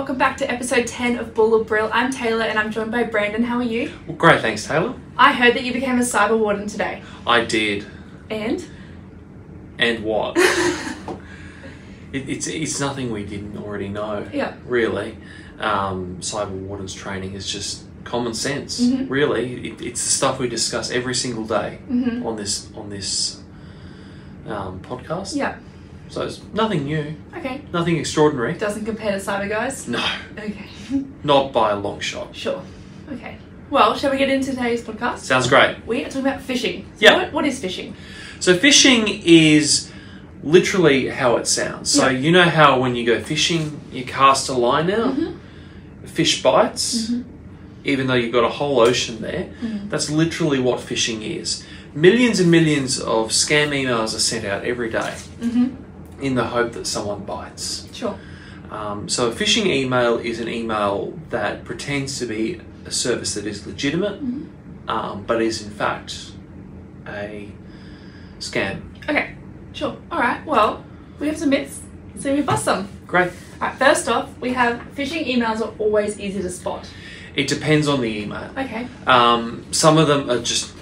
welcome back to episode 10 of Brill. I'm Taylor and I'm joined by Brandon. How are you? Well, great, thanks Taylor. I heard that you became a cyber warden today. I did. And? And what? it's nothing we didn't already know. Yeah. Really. Cyber wardens training is just common sense. Mm-hmm. Really. It's the stuff we discuss every single day mm-hmm. on this podcast. Yeah. So it's nothing new. Okay. Nothing extraordinary. Doesn't compare to cyber guys? No. Okay. Not by a long shot. Sure. Okay. Well, shall we get into today's podcast? Sounds great. We are talking about phishing. So yeah. What is phishing? So phishing is literally how it sounds. So yeah. you know how when you go fishing, you cast a line out, mm-hmm. fish bites, mm-hmm. even though you've got a whole ocean there. Mm-hmm. That's literally what phishing is. Millions and millions of scam emails are sent out every day mm-hmm. in the hope that someone bites. Sure. So a phishing email is an email that pretends to be a service that is legitimate, mm-hmm. but is in fact a scam. Okay, sure. All right, well, we have some myths, so we bust some. Great. All right, first off, we have phishing emails are always easy to spot. It depends on the email. Okay. Some of them are just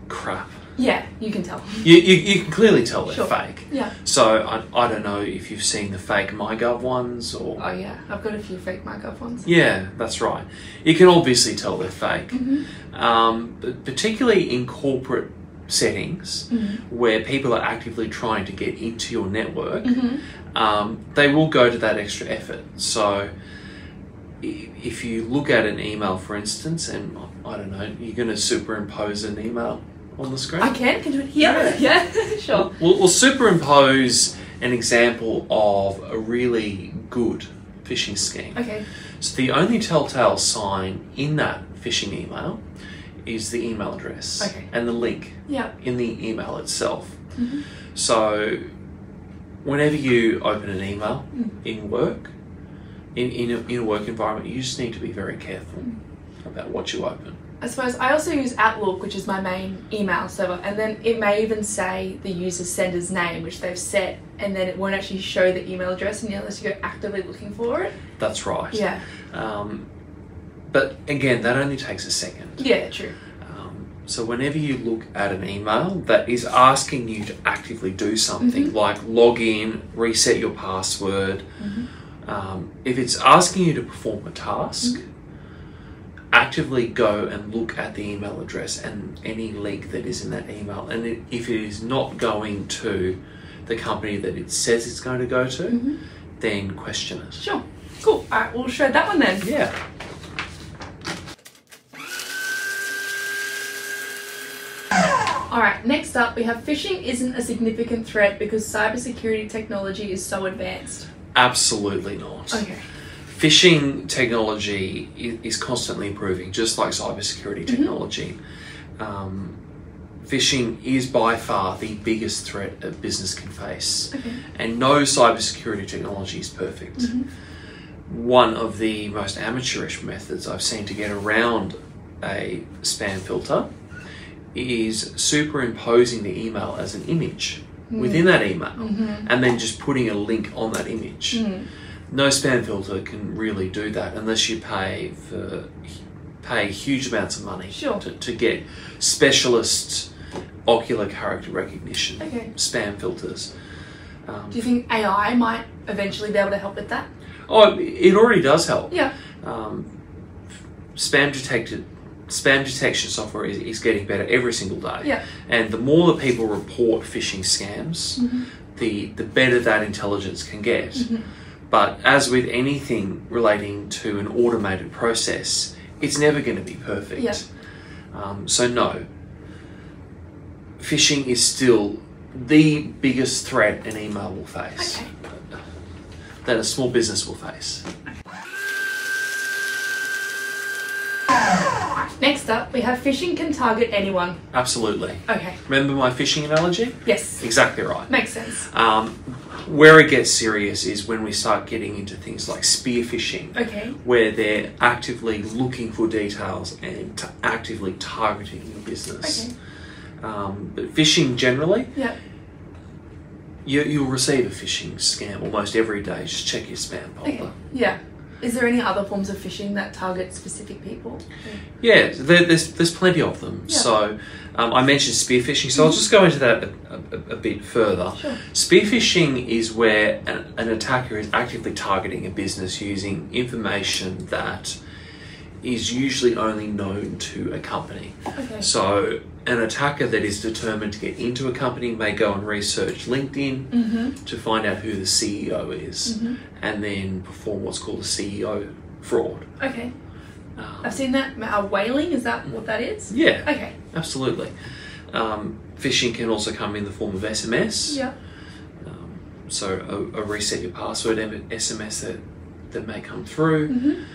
crap. Yeah, you can tell. You can clearly tell they're sure. fake. Yeah. So I don't know if you've seen the fake MyGov ones or... Oh yeah, I've got a few fake MyGov ones. Yeah, that's right. You can obviously tell they're fake. Mm-hmm. But particularly in corporate settings mm-hmm. where people are actively trying to get into your network, mm-hmm. They will go to that extra effort. So if you look at an email, for instance, and I don't know, you're going to superimpose an email on the screen? I can do it here. Yeah, sure. We'll superimpose an example of a really good phishing scheme. Okay. So the only telltale sign in that phishing email is the email address and the link in the email itself. Mm-hmm. So whenever you open an email in work, in a work environment, you just need to be very careful about what you open. I suppose I also use Outlook, which is my main email server, and then it may even say the user's sender's name, which they've set, and then it won't actually show the email address unless you go actively looking for it. That's right. Yeah. But again, that only takes a second. Yeah, true. So whenever you look at an email that is asking you to actively do something, like log in, reset your password, if it's asking you to perform a task, actively go and look at the email address and any link that is in that email. And if it is not going to the company that it says it's going to go to, then question it. Sure. Cool. All right, we'll shred that one then. Yeah. All right, next up we have phishing isn't a significant threat because cybersecurity technology is so advanced. Absolutely not. Okay. Phishing technology is constantly improving, just like cybersecurity technology. Phishing is by far the biggest threat a business can face. Okay. And no cybersecurity technology is perfect. One of the most amateurish methods I've seen to get around a spam filter is superimposing the email as an image within that email and then just putting a link on that image. No spam filter can really do that unless you pay huge amounts of money to get specialist ocular character recognition spam filters. Do you think AI might eventually be able to help with that? Oh, it already does help. Yeah. Spam detection software is getting better every single day. Yeah. And the more that people report phishing scams, the better that intelligence can get. But as with anything relating to an automated process, it's never going to be perfect. Yeah. So no, phishing is still the biggest threat an email will face, that a small business will face. Next up, we have phishing can target anyone. Absolutely. Okay. Remember my phishing analogy? Yes. Exactly right. Makes sense. Where it gets serious is when we start getting into things like spear phishing, where they're actively looking for details and actively targeting your business. But phishing generally, you'll receive a phishing scam almost every day. Just check your spam folder. Yeah. Is there any other forms of phishing that target specific people? Yeah, there's plenty of them. Yeah. So I mentioned spear phishing, so I'll just go into that a bit further. Sure. Spear phishing is where an attacker is actively targeting a business using information that is usually only known to a company. Okay. So an attacker that is determined to get into a company may go and research LinkedIn to find out who the CEO is and then perform what's called a CEO fraud. Okay. I've seen that. Whaling, is that what that is? Yeah. Okay. Absolutely. Phishing can also come in the form of SMS. Yeah. So a reset your password SMS that may come through.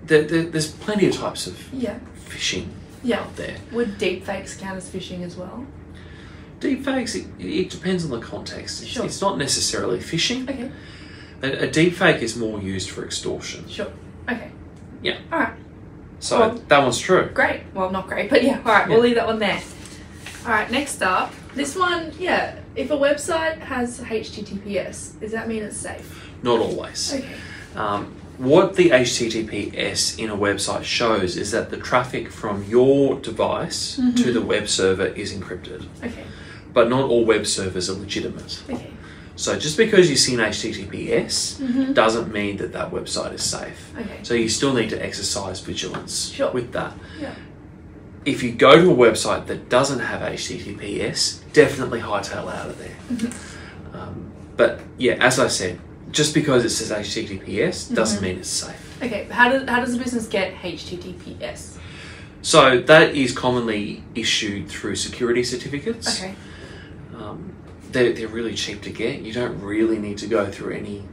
There's plenty of types of phishing out there. Would deepfakes count as phishing as well? Deepfakes, it depends on the context. Sure. It's not necessarily phishing. Okay. A deepfake is more used for extortion. Sure. Okay. Yeah. All right. So Well, that one's true. Great. Well, not great, but yeah. All right. We'll leave that one there. All right. Next up, this one. Yeah. If a website has HTTPS, does that mean it's safe? Not always. Okay. What the HTTPS in a website shows is that the traffic from your device to the web server is encrypted. Okay. But not all web servers are legitimate. Okay. So just because you see an HTTPS doesn't mean that that website is safe. Okay. So you still need to exercise vigilance Sure. with that. Yeah. If you go to a website that doesn't have HTTPS, definitely hightail out of there. But yeah, as I said, just because it says HTTPS doesn't mean it's safe. Okay. How does a business get HTTPS? So that is commonly issued through security certificates. Okay. They're really cheap to get. You don't really need to go through any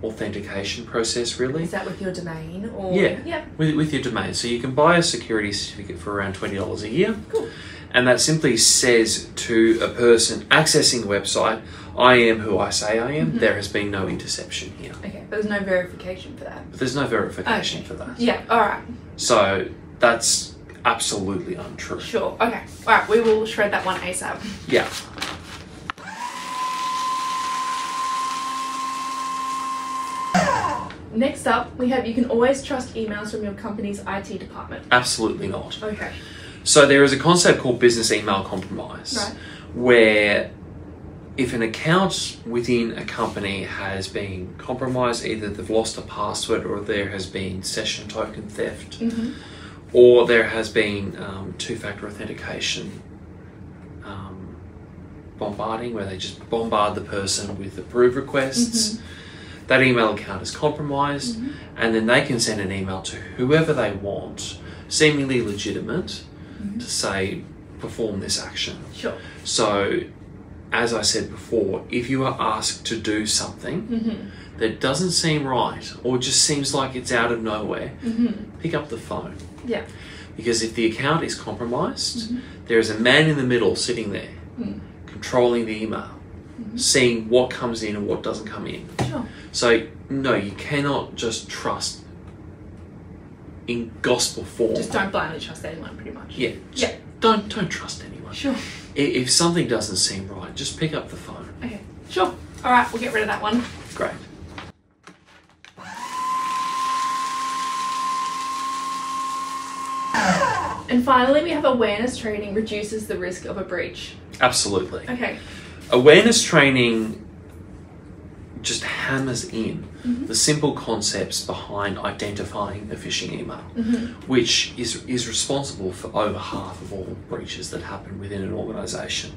authentication process, really. Is that with your domain or? Yeah. With your domain. So you can buy a security certificate for around $20 a year. Cool. And that simply says to a person accessing the website, I am who I say I am. There has been no interception here. Okay, but there's no verification for that. But there's no verification for that. Yeah, alright. So that's absolutely untrue. Sure, okay. Alright, we will shred that one ASAP. Yeah. Next up, we have you can always trust emails from your company's IT department. Absolutely not. Okay. So there is a concept called business email compromise, Right. where if an account within a company has been compromised, either they've lost a password or there has been session token theft, or there has been two-factor authentication bombarding, where they just bombard the person with approve requests, that email account is compromised, and then they can send an email to whoever they want, seemingly legitimate, to say, perform this action. Sure. So, as I said before, if you are asked to do something that doesn't seem right, or just seems like it's out of nowhere, pick up the phone. Yeah. Because if the account is compromised, there is a man in the middle sitting there, controlling the email, seeing what comes in and what doesn't come in. Sure. So, no, you cannot just trust in gospel form. Just don't blindly trust anyone, pretty much. Yeah. Yeah. Don't trust anyone. Sure. If something doesn't seem right, just pick up the phone. Okay. Sure. Alright, we'll get rid of that one. Great. And finally, we have awareness training reduces the risk of a breach. Absolutely. Okay. Awareness training just hammers in the simple concepts behind identifying a phishing email, which is responsible for over half of all breaches that happen within an organisation.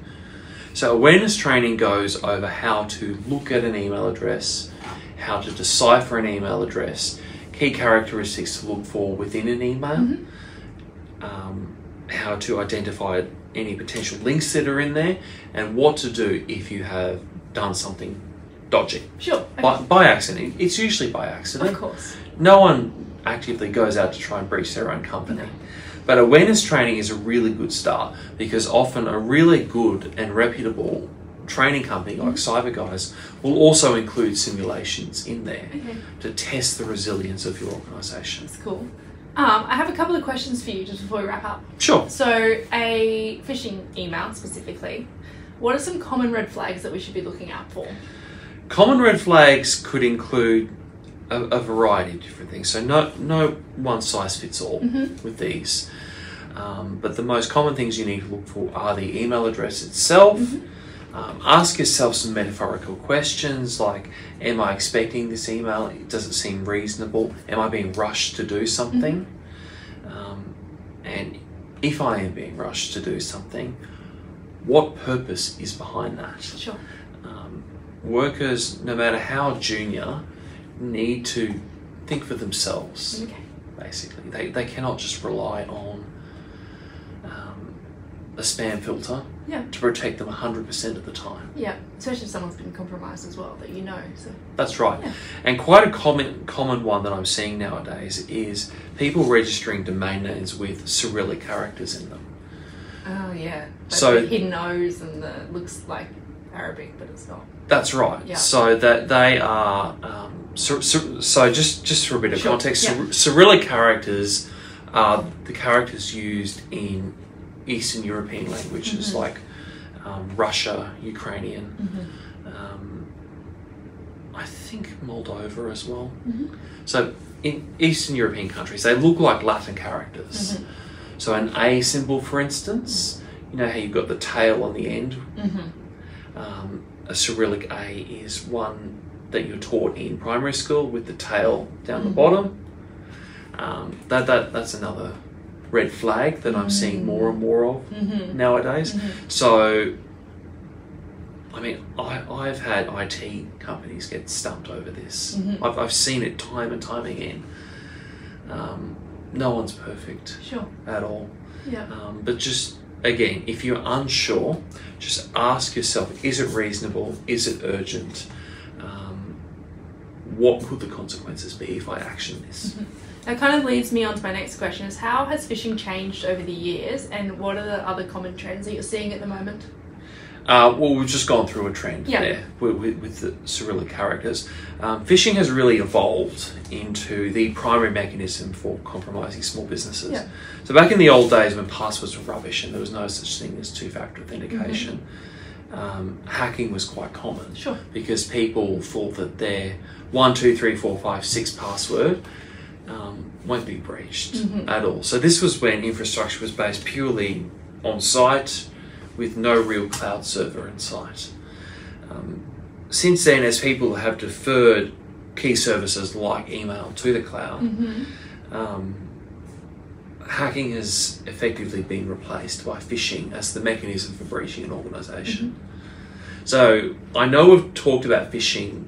So awareness training goes over how to look at an email address, how to decipher an email address, key characteristics to look for within an email, how to identify any potential links that are in there, and what to do if you have done something dodgy. Sure. Okay. By accident. It's usually by accident. Of course. No one actively goes out to try and breach their own company. No. But awareness training is a really good start, because often a really good and reputable training company like Cyber Guys will also include simulations in there to test the resilience of your organisation. That's cool. I have a couple of questions for you just before we wrap up. Sure. So, a phishing email specifically, what are some common red flags that we should be looking out for? Common red flags could include a variety of different things. So no one size fits all with these. But the most common things you need to look for are the email address itself. Ask yourself some metaphorical questions like, am I expecting this email? Does it seem reasonable? Am I being rushed to do something? And if I am being rushed to do something, what purpose is behind that? Sure. Workers, no matter how junior, need to think for themselves. Okay. Basically, they cannot just rely on a spam filter to protect them 100% of the time. Yeah, especially if someone's been compromised as well, that you know. So. That's right. Yeah. And quite a common one that I'm seeing nowadays is people registering domain names with Cyrillic characters in them. Oh yeah. Like So the hidden O's and looks like Arabic, but it's not. That's right. Yeah. So that they are. So just for a bit of context, Cyrillic characters are the characters used in Eastern European languages like Russia, Ukrainian, I think Moldova as well. So in Eastern European countries, they look like Latin characters. So an A symbol, for instance, you know how you've got the tail on the end? A Cyrillic A is one that you're taught in primary school with the tail down the bottom. That's another red flag that I'm seeing more and more of nowadays. So, I mean, I've had IT companies get stumped over this. I've seen it time and time again. No one's perfect at all. Yeah. But just, again, if you're unsure, just ask yourself, is it reasonable? Is it urgent? What could the consequences be if I action this? That kind of leads me on to my next question, is how has phishing changed over the years, and what are the other common trends that you're seeing at the moment? Well, we've just gone through a trend there with the Cyrillic characters. Phishing has really evolved into the primary mechanism for compromising small businesses. So back in the old days when passwords were rubbish and there was no such thing as two-factor authentication, hacking was quite common because people thought that their 1, 2, 3, 4, 5, 6 password won't be breached at all. So this was when infrastructure was based purely on site with no real cloud server in sight. Since then, as people have deferred key services like email to the cloud, hacking has effectively been replaced by phishing as the mechanism for breaching an organisation. So I know we've talked about phishing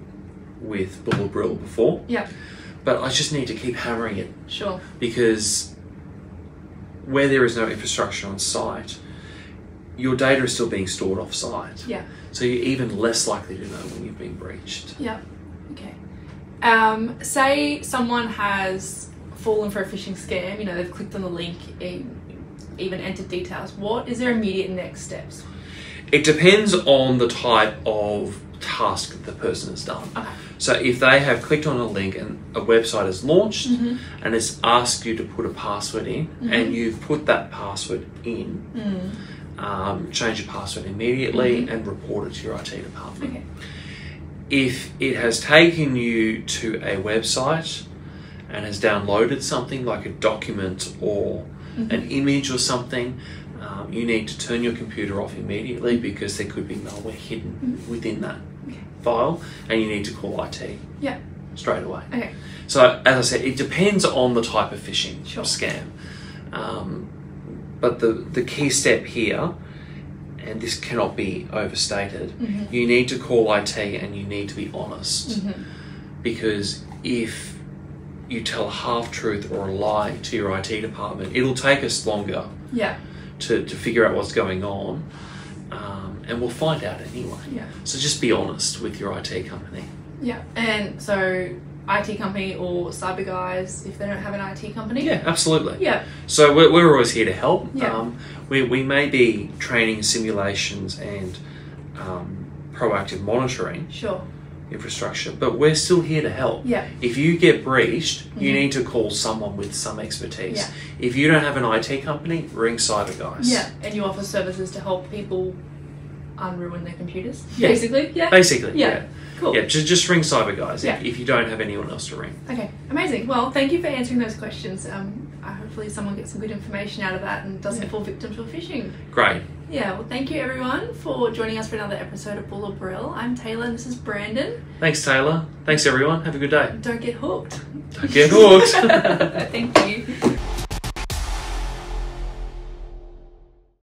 with Brill before, but I just need to keep hammering it. Because where there is no infrastructure on site, your data is still being stored off site. So you're even less likely to know when you've been breached. Okay. Say someone has fallen for a phishing scam, you know, they've clicked on the link, even entered details. What is their immediate next steps? It depends on the type of task that the person has done. So if they have clicked on a link and a website is launched and it's asked you to put a password in and you've put that password in, change your password immediately and report it to your IT department. If it has taken you to a website and has downloaded something like a document or an image or something, you need to turn your computer off immediately because there could be malware hidden within that file and you need to call IT straight away. So as I said, it depends on the type of phishing scam. But the key step here, and this cannot be overstated, you need to call IT and you need to be honest. Because if you tell a half-truth or a lie to your IT department, it'll take us longer to figure out what's going on, and we'll find out anyway. So just be honest with your IT company. And so IT company or cyber guys, if they don't have an IT company? Absolutely. So we're always here to help. We may be training, simulations and proactive monitoring infrastructure, but we're still here to help. If you get breached, you need to call someone with some expertise. If you don't have an IT company, ring cyber guys. And you offer services to help people unruin their computers. Yeah. Basically, yeah. Basically, Yeah. yeah. Cool. Yeah, just ring cyber guys Yeah. if you don't have anyone else to ring. Okay, amazing. Well, thank you for answering those questions. Hopefully someone gets some good information out of that and doesn't fall victim to phishing. Great. Yeah, well, thank you everyone for joining us for another episode of Bull or Brill. I'm Taylor and this is Brandon. Thanks, Taylor. Thanks, everyone. Have a good day. Don't get hooked. Don't get hooked. Thank you.